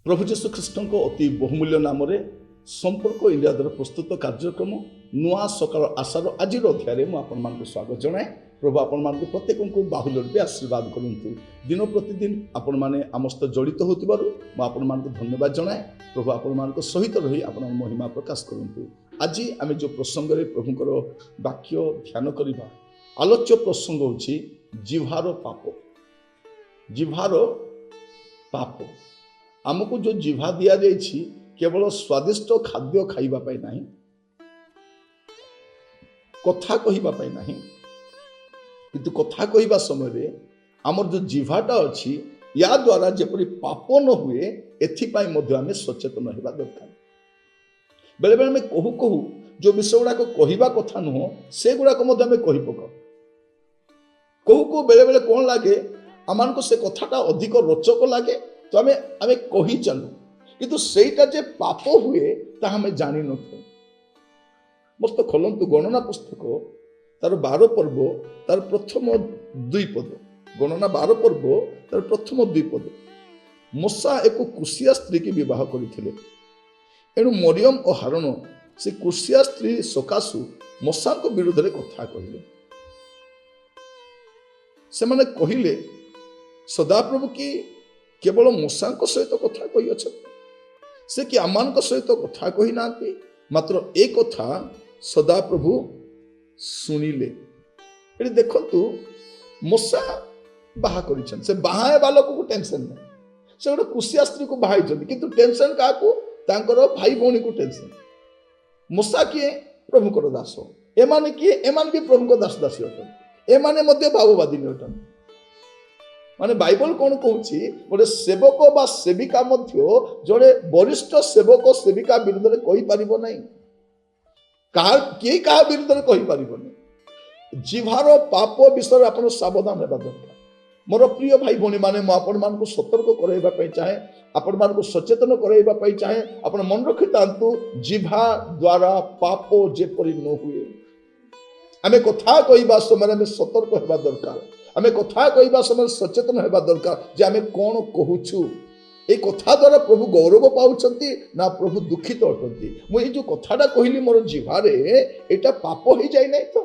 प्रभु जीशु ख्रीष्ट अति बहुमूल्य नाम संपर्क इंडिया द्वारा प्रस्तुत कार्यक्रम नुआ सकाल आशार आज अध्याय मुझे स्वागत जनाए। प्रभु आपण मान प्रत्येक को बाहुल्य रूपे आशीर्वाद करूँ। दिन प्रतिदिन आपण मैंने आम सहित जड़ित होती धन्यवाद जनाए। प्रभु आपण मान सहित रही आप महिमा प्रकाश करूँ। आज आम जो प्रसंग प्रभुंर वाक्य ध्यान करवा आलोच्य प्रसंग होछि जिह्वार पाप। जिह्वार पाप आमको जो जिह्वा दिया जाइछि केवल स्वादिष्ट खाद्य खाइबा पाई नहीं, कथा कहिबा पाई नहीं, किंतु कथा कहिबा समय रे आमर जो जिह्वाटा अछि या द्वारा जेपरि पाप न हुए एथिपाई मध्य आमे सचेतन हेबा दरकार। बेले बेले में कहू कहू जो विषय गुड़ाक कहिबा कथा नुह से गुड़ाक मध्य आमे कहि पकाउ। कहू कहू बेले बेले कौन लागे आमानको से कथाटा अधिक रोचक लागे तो आमे आमे कहि चलू, किंतु सेटा जे पाप हुए ता हमें जानी न थे। मस्त खोलंतु गणना पुस्तक तार 12 पर्व तार प्रथम 2 पद। गणना 12 पर्व तार प्रथम 2 पद। मूसा एक कुशिया स्त्री की विवाह करथिले। एणु मरियम और हारून से कुशिया स्त्री सकाशु मूसा को विरोध रे कथा कहिले। से माने कहिले सदाप्रभु की केवल मूसा सहित कथा कही अच्छा से कि आमान सहित कथा कही ना, मात्र एक कथा सदाप्रभु शुणिले। ये देखंतु मूसा बाहा करिछन, से बाहा बालक को टेंशन नहीं, से गोटे कुशिया स्त्री को बाहा किंतु टेंशन क्या को तांकर भाई भौणी को टेंशन। मूसा किए प्रभुकर दास, एमाने किए एमान भी प्रभुकर दास दासी अटन, एमाने मध्य भाववादी अटन। माने बाइबल कौन कहूची गोटे सेवक बा सेविका मध्य जड़े वरिष्ठ सेवक सेविका विरुद्ध में कही पारिबो नहीं, किए कहा विरुद्ध में कही पारिबो नहीं। जिह्वार पाप विषय आपण सावधान हेबा दरकार। मोर प्रिय भाई भौणी माने मु आपण मान को सतर्क कराइबा पई चाहे, आपण मान को सचेतन कराइबा पई चाहे। आपण मन रखितांतु जिह्वा द्वारा पाप जेपरि न हुए। आमे कथा कहिबा समय में सतर्क हेबा दरकार। आमे कथा कहिबा समय सचेतन हेबा दरकार जे आमे कोन कहूछु। ए कथा द्वारा प्रभु गौरव पाउछंती ना प्रभु दुखित अटंती। मु ए जो कथाटा कहिली मोर जिह्वारे एटा पाप हो जाय नै तो।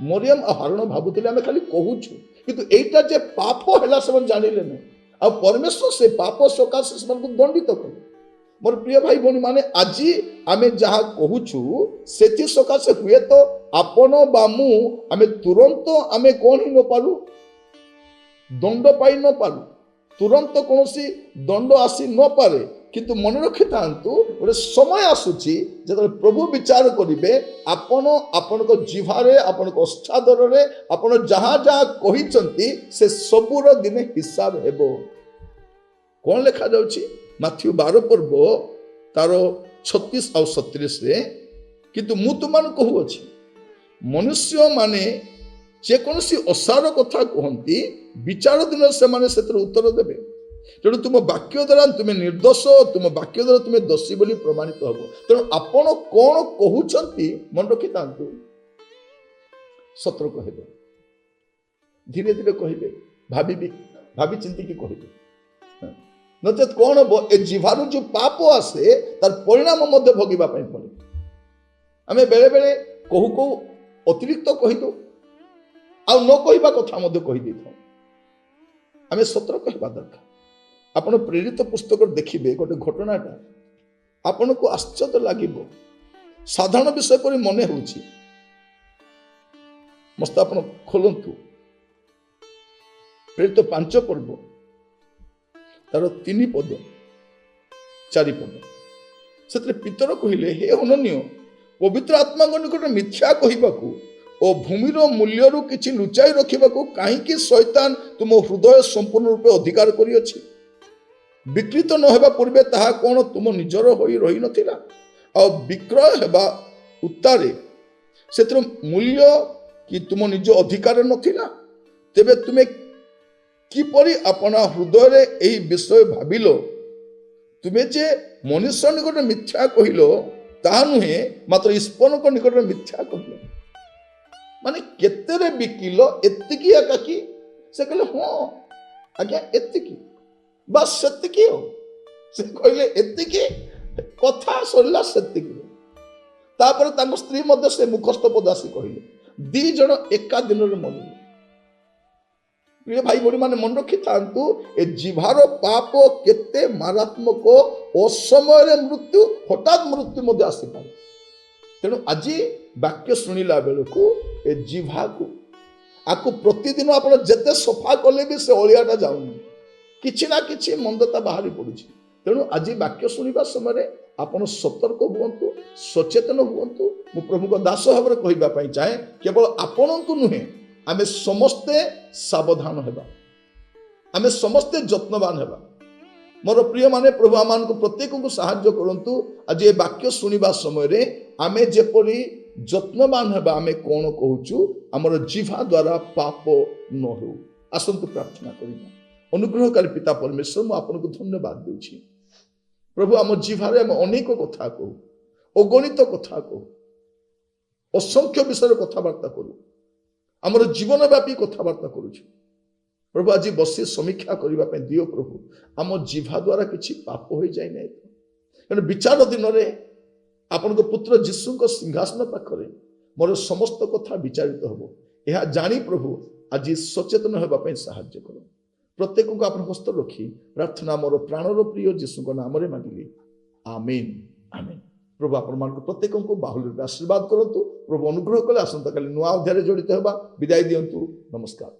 मरियम आ हारून भाबुतिले आमे खाली कहूछु, किंतु एटा जे पाप होला सब जानिले नै। आ परमेश्वर से पाप सकाशे से को दंडित कले। मोर प्रिय भाई भौणी माने आज आमे जहा कहूछु सेथि सकाशे हुए तो आपण बा मु आमे तुरंत आमे कोन ही न पालु, दंड पाई न पालु, तुरंत कोनोसी दंड आसी न पारे। किंतु मन रखि थांतु गोटे समय आसुची जब प्रभु विचार करिवे आपण आपण को जिह्वारे आपण को ओष्ठादर रे आपण जहा जहा कहिचंती से सबुर दिने हिसाब हेबो। कोन लिखा जाउची माथ्यू 12 पर्व तार 36 और 37 रे, किंतु मु तुमान कहू अछि मनुष्य माने जेकोसी असार कथा कहती विचार दिन से माने सेतर उत्तर देबे। तेणु तुम वाक्य द्वारा तुम निर्दोष, तुम वाक्य द्वारा तुम दोषी बोली प्रमाणित हब। तेणु आपण कौन कहउछंती मन रखि तांतु, सतर्क हेबे, धीरे धीरे कहिबे, भाभी चिंती की कहिबे। नचेत कौन हम ए जिह्वारु जो पाप आसे तार परिणाम मध्य भोगिबा पई पड़े। आमे बेले बेले कहू कहू अतिरिक्त कहि दो आ न कहिबा कथा मध्य कहि देथौ। आमे सतर्क हेबा दरकार। आपण प्रेरित पुस्तक देखिबे गोटे घटनाटा आपण को आश्चर्य लागिबो। साधारण विषय पर मने होउची, मस्त आपण खोलंतु ପ୍ରେରିତ 5 ପର୍ବ ତାର 3 ପଦ 4 ପଦ ସେଥିରେ ପିତର କହିଲେ, ହେ ଅନନ୍ୟ, ପବିତ୍ର ଆତ୍ମାଙ୍କ ନିକଟରେ ମିଥ୍ୟା କହିବାକୁ ଓ ଭୂମିର ମୂଲ୍ୟରୁ କିଛି ଲୁଚାଇ ରଖିବାକୁ କାହିଁକି ଶୈତାନ ତୁମ ହୃଦୟ ସମ୍ପୂର୍ଣ୍ଣ ରୂପେ ଅଧିକାର କରିଅଛି? ବିକୃତ ନ ହେବା ପୂର୍ବେ ତାହା କ'ଣ ତୁମ ନିଜର ହୋଇ ରହିନଥିଲା? ଆଉ ବିକ୍ରୟ ହେବା ଉତ୍ତାରେ ସେଥିର ମୂଲ୍ୟ କି ତୁମ ନିଜ ଅଧିକାର ନଥିଲା? ତେବେ ତୁମେ କିପରି ଆପଣା ହୃଦୟରେ ଏହି ବିଷୟ ଭାବିଲ? ତୁମେ ଯେ ମନୁଷ୍ୟ ନିକଟରେ ମିଥ୍ୟା କହିଲ ତାହା ନୁହେଁ, ମାତ୍ର ଈଶ୍ୱରଙ୍କ ନିକଟରେ ମିଥ୍ୟା କହିଲ। ମାନେ କେତେରେ ବିକିଲ? ଏତିକି ଏକାକି? ସେ କହିଲେ ହଁ ଆଜ୍ଞା ଏତିକି, ବାସ୍ ସେତିକି। ଆଉ ସେ କହିଲେ ଏତିକି, କଥା ସରିଲା ସେତିକି। ତାପରେ ତାଙ୍କ ସ୍ତ୍ରୀ ମଧ୍ୟ ସେ ମୁଖସ୍ଥ ପଦ ଆସି କହିଲେ, 2 ଜଣ ଏକା ଦିନରେ ମରିଲେ। ପ୍ରିୟ ଭାଇ ଭଉଣୀ ମାନେ ମନେ ରଖିଥାନ୍ତୁ, ଏ ଜିଭାର ପାପ କେତେ ମାରାତ୍ମକ। ଅସମୟରେ ମୃତ୍ୟୁ, ହଠାତ୍ ମୃତ୍ୟୁ ମଧ୍ୟ ଆସିପାରେ। ତେଣୁ ଆଜି ବାକ୍ୟ ଶୁଣିଲା ବେଳକୁ ଏ ଜିଭାକୁ ଆକୁ ପ୍ରତିଦିନ ଆପଣ ଯେତେ ସଫା କଲେ ବି ସେ ଅଳିଆଟା ଯାଉନି, କିଛି ନା କିଛି ମନ୍ଦତା ବାହାରି ପଡୁଛି। ତେଣୁ ଆଜି ବାକ୍ୟ ଶୁଣିବା ସମୟରେ ଆପଣ ସତର୍କ ହୁଅନ୍ତୁ, ସଚେତନ ହୁଅନ୍ତୁ। ମୁଁ ପ୍ରଭୁଙ୍କ ଦାସ ଭାବରେ କହିବା ପାଇଁ ଚାହେଁ, କେବଳ ଆପଣଙ୍କୁ ନୁହେଁ, ଆମେ ସମସ୍ତେ ସାବଧାନ ହେବା, ଆମେ ସମସ୍ତେ ଯତ୍ନବାନ ହେବା। ମୋର ପ୍ରିୟ ମାନେ, ପ୍ରଭୁ ଆମମାନଙ୍କୁ ପ୍ରତ୍ୟେକଙ୍କୁ ସାହାଯ୍ୟ କରନ୍ତୁ। ଆଜି ଏ ବାକ୍ୟ ଶୁଣିବା ସମୟରେ ଆମେ ଯେପରି ଯତ୍ନବାନ ହେବା, ଆମେ କ'ଣ କହୁଛୁ, ଆମର ଜିଭା ଦ୍ୱାରା ପାପ ନ ହେଉ। ଆସନ୍ତୁ ପ୍ରାର୍ଥନା କରିବା। ଅନୁଗ୍ରହକାରୀ ପିତା ପରମେଶ୍ୱର, ମୁଁ ଆପଣଙ୍କୁ ଧନ୍ୟବାଦ ଦେଉଛି। ପ୍ରଭୁ, ଆମ ଜିଭାରେ ଆମେ ଅନେକ କଥା କହୁ, ଅଗଣିତ କଥା କହୁ, ଅସଂଖ୍ୟ ବିଷୟରେ କଥାବାର୍ତ୍ତା କରୁ, ଆମର ଜୀବନ ବ୍ୟାପୀ କଥାବାର୍ତ୍ତା କରୁଛୁ। ପ୍ରଭୁ, ଆଜି ବସି ସମୀକ୍ଷା କରିବା ପାଇଁ ଦିଅ ପ୍ରଭୁ, ଆମ ଜିଭା ଦ୍ୱାରା କିଛି ପାପ ହୋଇଯାଇ ନାହିଁ। ତେଣୁ ବିଚାର ଦିନରେ ଆପଣଙ୍କ ପୁତ୍ର ଯୀଶୁଙ୍କ ସିଂହାସନ ପାଖରେ ମୋର ସମସ୍ତ କଥା ବିଚାରିତ ହେବ, ଏହା ଜାଣି ପ୍ରଭୁ ଆଜି ସଚେତନ ହେବା ପାଇଁ ସାହାଯ୍ୟ କର। ପ୍ରତ୍ୟେକଙ୍କୁ ଆପଣ ହସ୍ତ ରଖି ପ୍ରାର୍ଥନା ମୋର ପ୍ରାଣର ପ୍ରିୟ ଯୀଶୁଙ୍କ ନାମରେ ମାଗିଲି, ଆମେନ୍ ଆମେନ୍। ପ୍ରଭୁ ଆପଣମାନଙ୍କୁ ପ୍ରତ୍ୟେକଙ୍କୁ ବାହୁଲ୍ୟ ରୂପେ ଆଶୀର୍ବାଦ କରନ୍ତୁ। ପ୍ରଭୁ ଅନୁଗ୍ରହ କଲେ ଆସନ୍ତାକାଲି ନୂଆ ଅଧ୍ୟାୟରେ ଜଡ଼ିତ ହେବା। ବିଦାୟ ଦିଅନ୍ତୁ। ନମସ୍କାର।